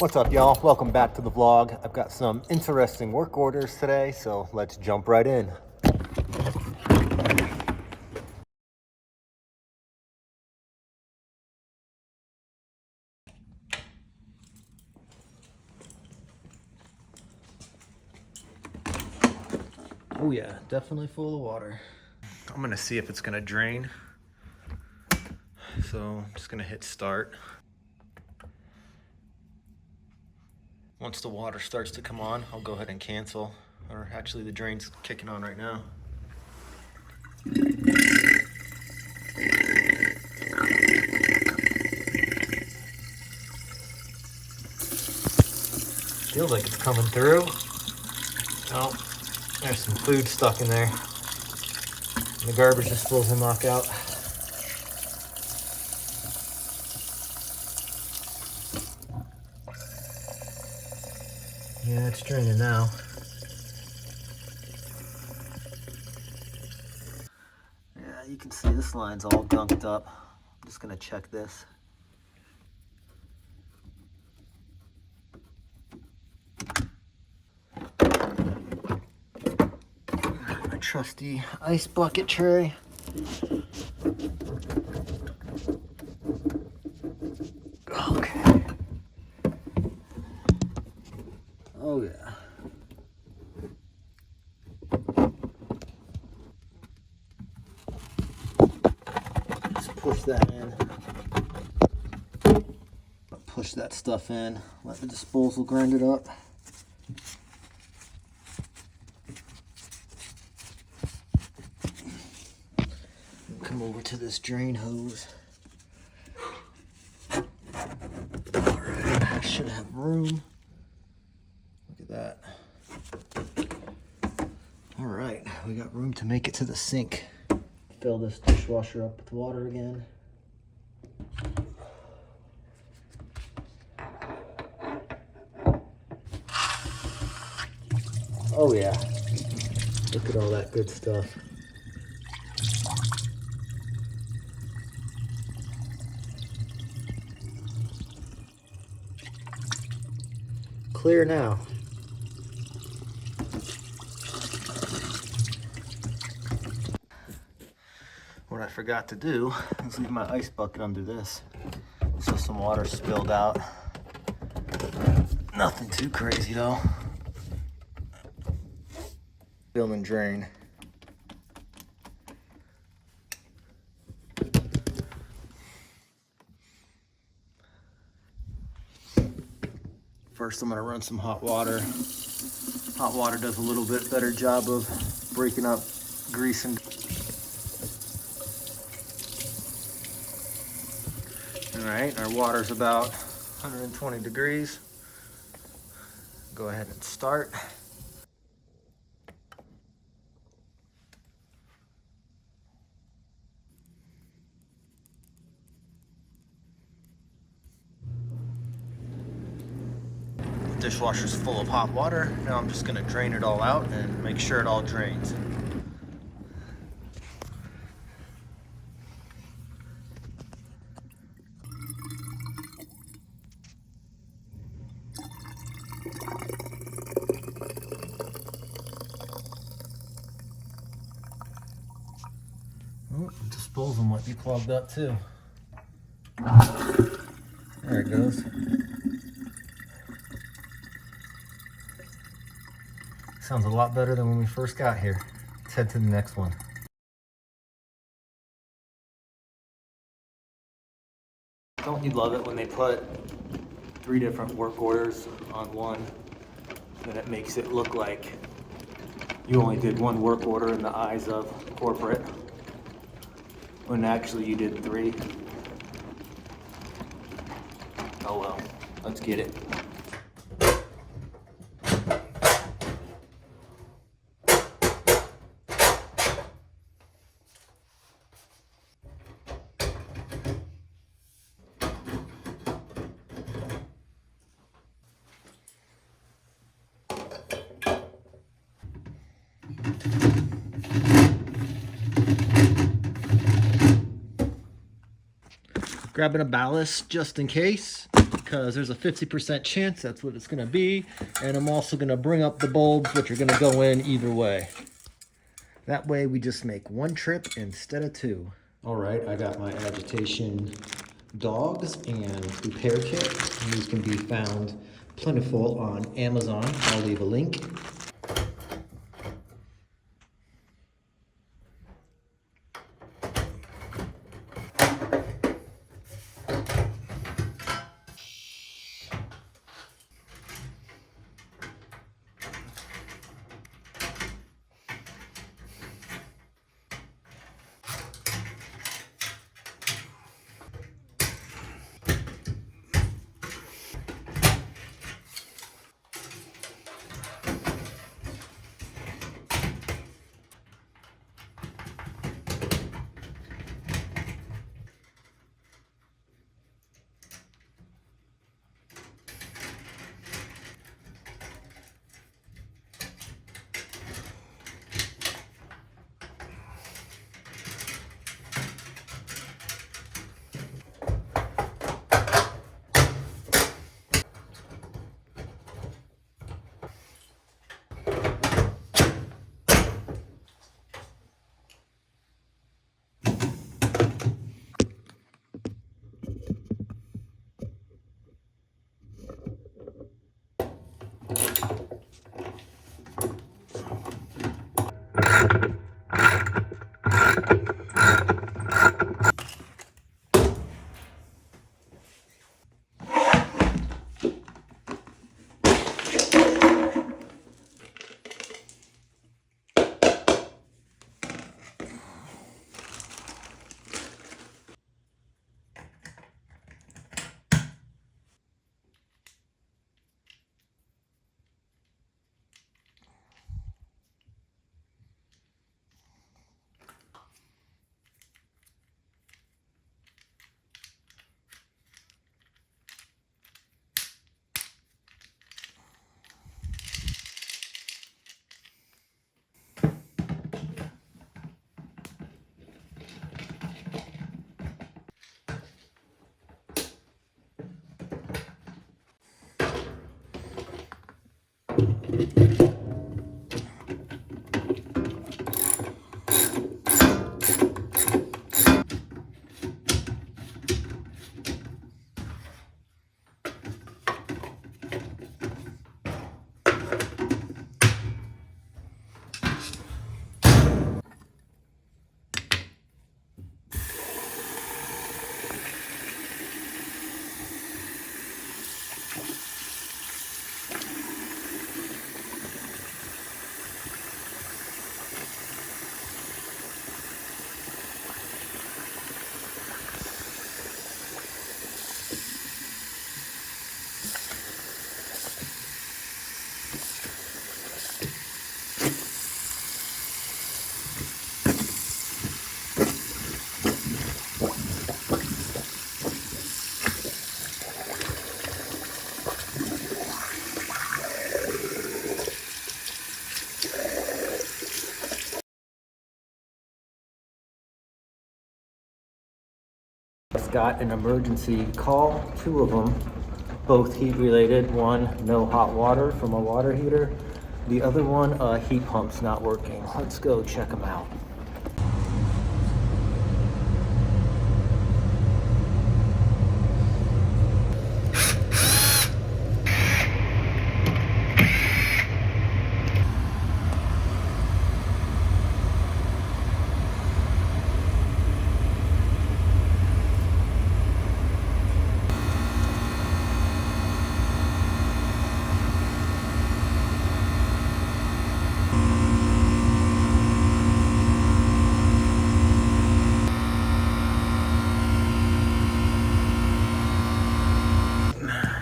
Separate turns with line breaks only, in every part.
What's up, y'all? Welcome back to the vlog. I've got some interesting work orders today, so let's jump right in. Oh yeah, definitely full of water. I'm gonna see if it's gonna drain. So I'm just gonna hit start. Once the water starts to come on, I'll go ahead and cancel. Or actually the drain's kicking on right now. Feels like it's coming through. Oh, there's some food stuck in there. The garbage disposal will knock out. Yeah, it's draining now. Yeah, you can see this line's all gunked up. I'm just gonna check this. My trusty ice bucket tray. Okay. Oh yeah. Just push that in. Push that stuff in. Let the disposal grind it up. Come over to this drain hose. Alright, I should have room. Look at that. Alright, we got room to make it to the sink. Fill this dishwasher up with water again. Oh yeah, look at all that good stuff. Clear now. What I forgot to do is leave my ice bucket under this. So some water spilled out. Nothing too crazy though. Fill and drain. First I'm gonna run some hot water. Hot water does a little bit better job of breaking up grease and... Alright, our water's about 120 degrees. Go ahead and start. The dishwasher's full of hot water. Now I'm just gonna drain it all out and make sure it all drains. Oh, the disposal might be clogged up too. There it goes. Sounds a lot better than when we first got here. Let's head to the next one. Don't you love it when they put 3 different work orders on one, and it makes it look like you only did 1 work order in the eyes of corporate, when actually you did 3. Oh well, let's get it. Grabbing a ballast just in case.
because there's a 50% chance that's what it's going to be. And I'm also going to bring up the bulbs, which are going to go in either way. That way we just make one trip instead of two. All right, I got my agitation dogs and repair kit. And these can be found plentiful on Amazon. I'll leave a link.
Just got an emergency call, two of them, both heat related. One, no hot water from a water heater. The other one, heat pump's not working. Let's go check them out.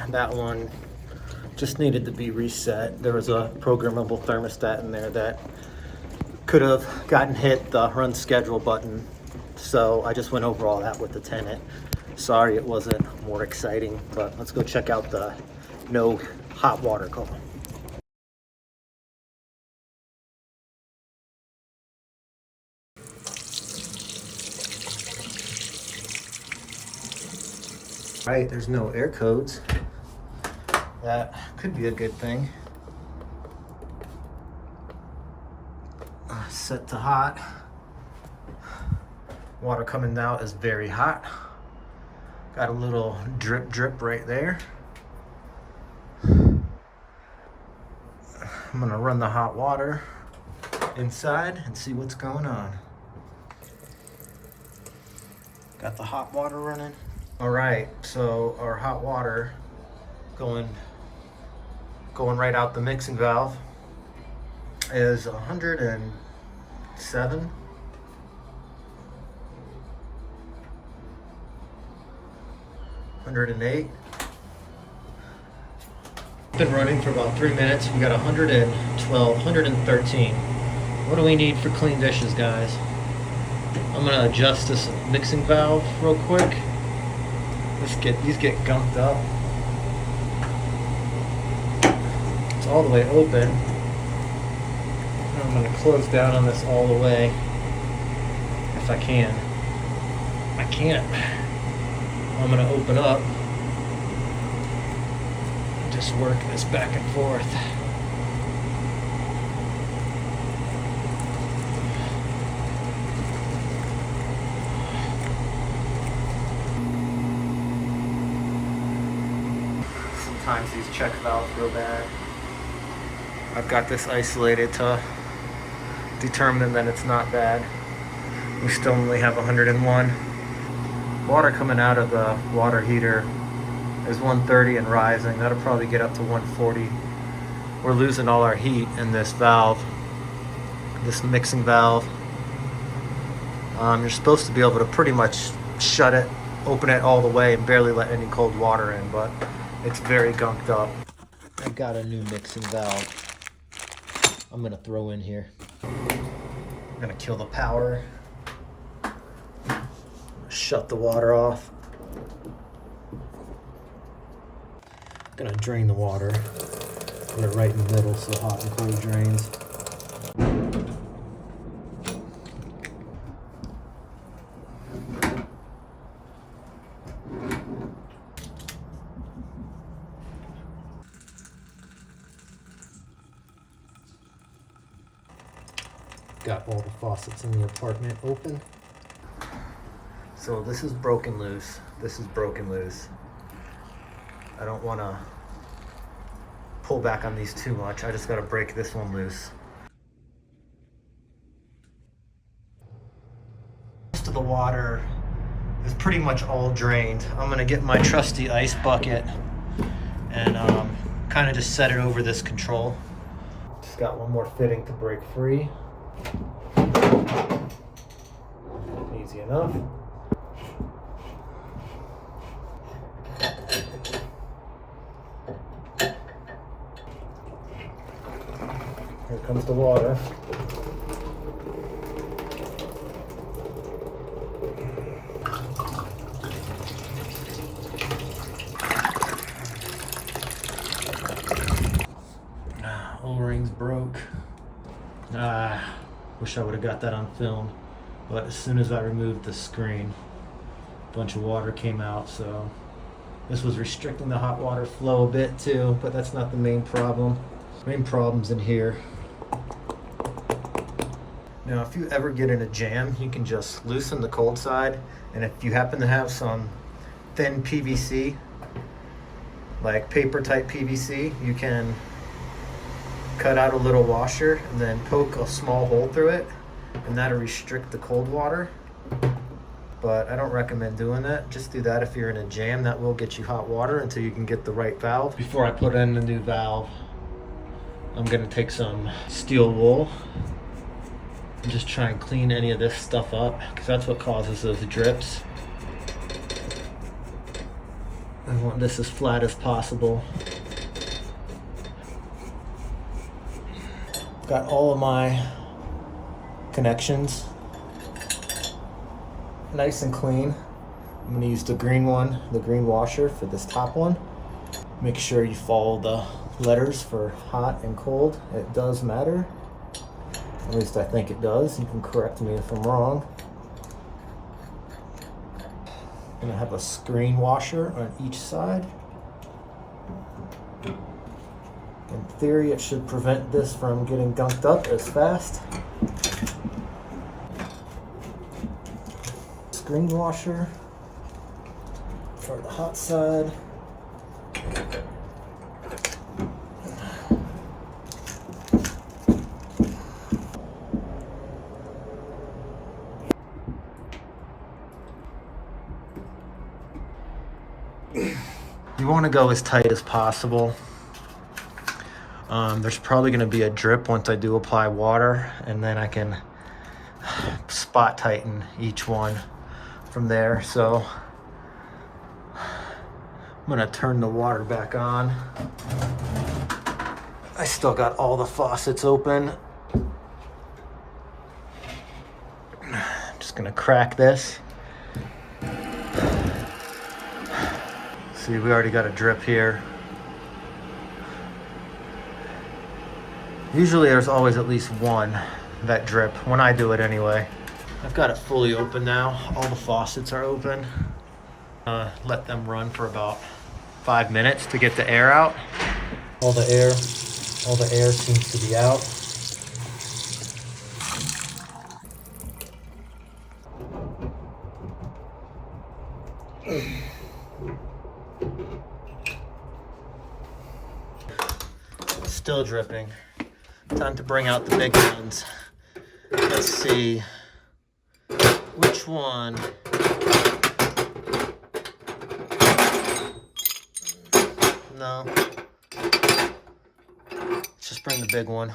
That one just needed to be reset. There was a programmable thermostat in there that could have gotten hit the run schedule button. So I just went over all that with the tenant. Sorry it wasn't more exciting, but let's go check out the no hot water call.
Right, there's no air codes. That could be a good thing. Set to hot. Water coming out is very hot. Got a little drip drip right there. I'm gonna run the hot water inside and see what's going on. Got the hot water running. All right, so our hot water going right out the mixing valve is 107. 108. Been running for about 3 minutes. We got 112, 113. What do we need for clean dishes, guys? I'm gonna adjust this mixing valve real quick. These get gunked up. It's all the way open. I'm gonna close down on this all the way if I can. I can't. I'm gonna open up. Just work this back and forth. Sometimes these check valves go bad. I've got this isolated to determine that it's not bad. We still only have 101. Water coming out of the water heater is 130 and rising. That'll probably get up to 140. We're losing all our heat in this valve, this mixing valve. You're supposed to be able to pretty much shut it, open it all the way and barely let any cold water in, but it's very gunked up. I got a new mixing valve I'm gonna throw in here. I'm gonna kill the power. Shut the water off. Gonna drain the water. Put it right in the middle so hot and cold drains. Got all the faucets in the apartment open. So this is broken loose. This is broken loose. I don't want to pull back on these too much. I just got to break this one loose. Most of the water is pretty much all drained. I'm going to get my trusty ice bucket and kind of just set it over this control. Just got one more fitting to break free. Easy enough. Here comes the water. O-rings broke. Wish I would have got that on film. But as soon as I removed the screen, a bunch of water came out, so this was restricting the hot water flow a bit too, but that's not the main problem. Main problem's in here. Now, if you ever get in a jam, you can just loosen the cold side, and if you happen to have some thin PVC, like paper type PVC, you can cut out a little washer and then poke a small hole through it, and that'll restrict the cold water. But I don't recommend doing that. Just do that if you're in a jam. That will get you hot water until you can get the right valve. Before I put in the new valve, I'm gonna take some steel wool and just try and clean any of this stuff up, because that's what causes those drips. I want this as flat as possible. Got all of my connections nice and clean. I'm gonna use the green one, the green washer for this top one. Make sure you follow the letters for hot and cold. It does matter. At least I think it does. You can correct me if I'm wrong. gonna have a screen washer on each side. In theory, it should prevent this from getting gunked up as fast. Screen washer for the hot side. You want to go as tight as possible. There's probably going to be a drip once I do apply water, and then I can spot tighten each one from there. So I'm going to turn the water back on. I still got all the faucets open. Just going to crack this. See, we already got a drip here. Usually there's always at least one that drip, when I do it anyway. I've got it fully open now. All the faucets are open. Let them run for about 5 minutes to get the air out. All the air seems to be out. Still dripping. Time to bring out the big ones. Let's see which one. No. Let's just bring the big one.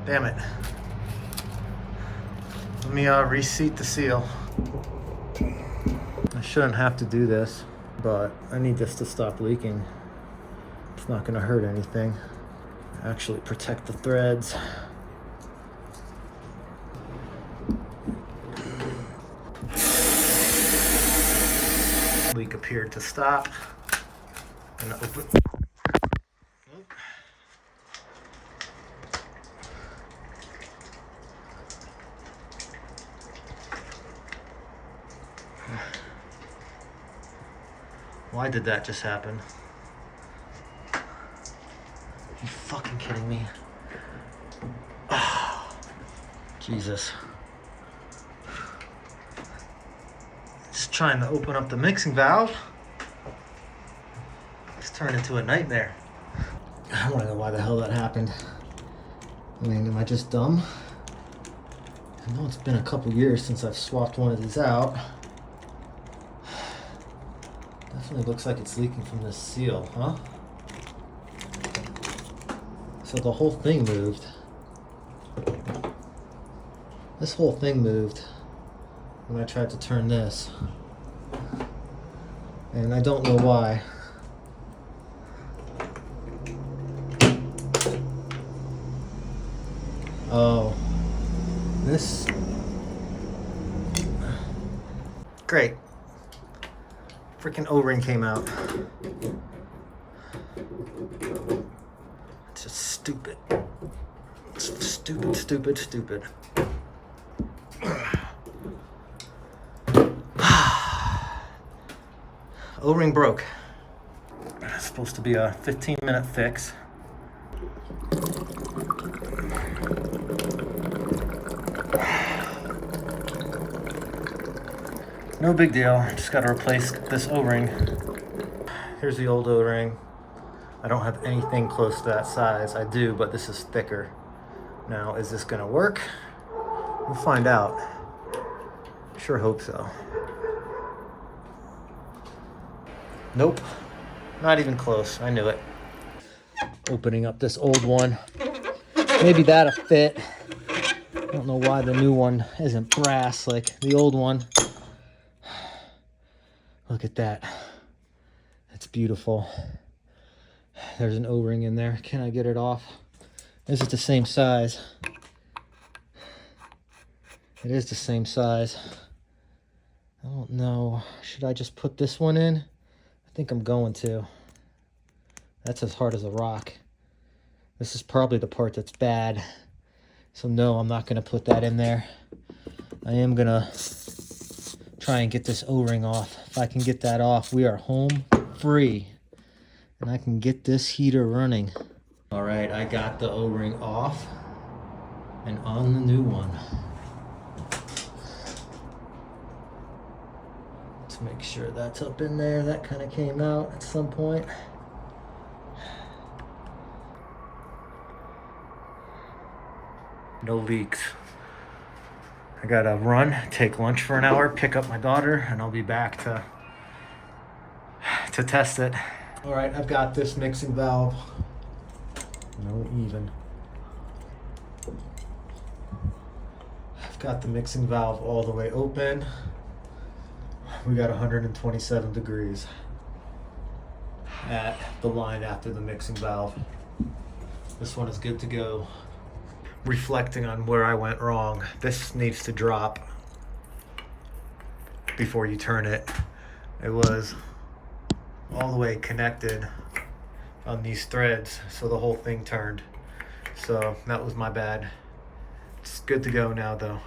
Damn it. Let me reseat the seal. I shouldn't have to do this, but I need this to stop leaking. It's not gonna hurt anything. Actually protect the threads. Leak appeared to stop. And open. Why did that just happen? Are you fucking kidding me? Oh, Jesus. Just trying to open up the mixing valve. It's turned into a nightmare. I don't know why the hell that happened. I mean, am I just dumb? I know it's been a couple years since I've swapped one of these out. Definitely looks like it's leaking from this seal, huh? So the whole thing moved. This whole thing moved when I tried to turn this. And I don't know why. Oh. This. Great. Freaking O-ring came out. It's just stupid. It's stupid, stupid, stupid. O-ring broke. It's supposed to be a 15-minute fix. No big deal, just gotta replace this O-ring. Here's the old O-ring. I don't have anything close to that size. I do, but this is thicker. Now, is this gonna work? We'll find out. Sure hope so. Nope, not even close. I knew it. Opening up this old one. Maybe that'll fit. I don't know why the new one isn't brass like the old one. Look at that. That's beautiful. There's an O-ring in there. Can I get it off? Is it the same size? It is the same size. I don't know. Should I just put this one in? I think I'm going to. That's as hard as a rock. This is probably the part that's bad. So no, I'm not gonna put that in there. I am gonna try and get this O-ring off. If I can get that off, we are home free. And I can get this heater running. All right, I got the O-ring off and on the new one. Let's make sure that's up in there. That kind of came out at some point. No leaks. I gotta run, take lunch for an hour, pick up my daughter, and I'll be back to test it. All right, I've got this mixing valve. No even. I've got the mixing valve all the way open. We got 127 degrees at the line after the mixing valve. This one is good to go. Reflecting on where I went wrong, this needs to drop before you turn it. It was all the way connected on these threads, so the whole thing turned. So that was my bad. It's good to go now though.